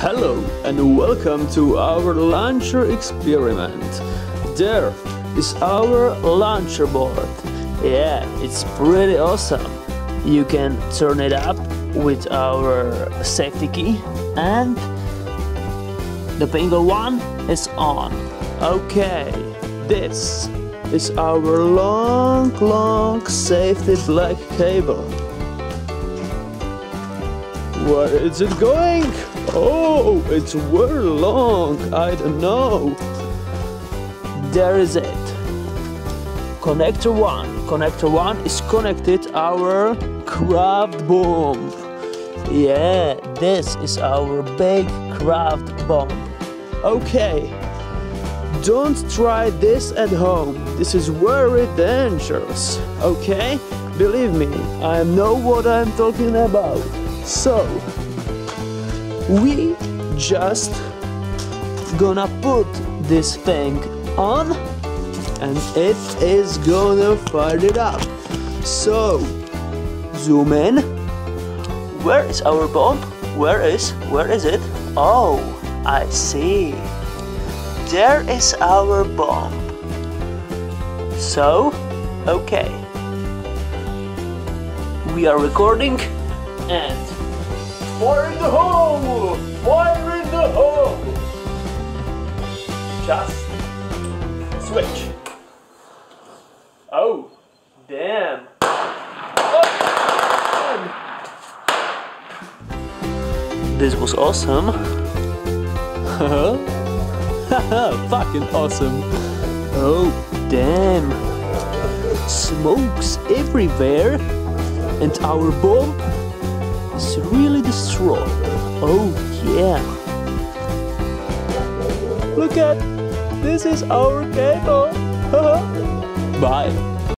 Hello and welcome to our launcher experiment. There is our launcher board. Yeah, it's pretty awesome. You can turn it up with our safety key and the finger one is on. Okay, this is our long safety black cable. Where is it going? Oh, it's very long. I don't know. There is it. Connector 1. Connector 1 is connected our craft bomb. Yeah, this is our big craft bomb. Okay, don't try this at home. This is very dangerous. Okay, believe me, I know what I'm talking about. So, we just gonna put this thing on and it is gonna fire it up. So, zoom in. Where is our bomb? Where is it? Oh, I see. There is our bomb. So, okay. We are recording and fire in the hole! Fire in the hole! Just switch. Oh, damn. Oh, this was awesome. Fucking awesome. Oh, damn. Smokes everywhere and our bomb is really destroyed. Oh yeah. Look at, this is our cable.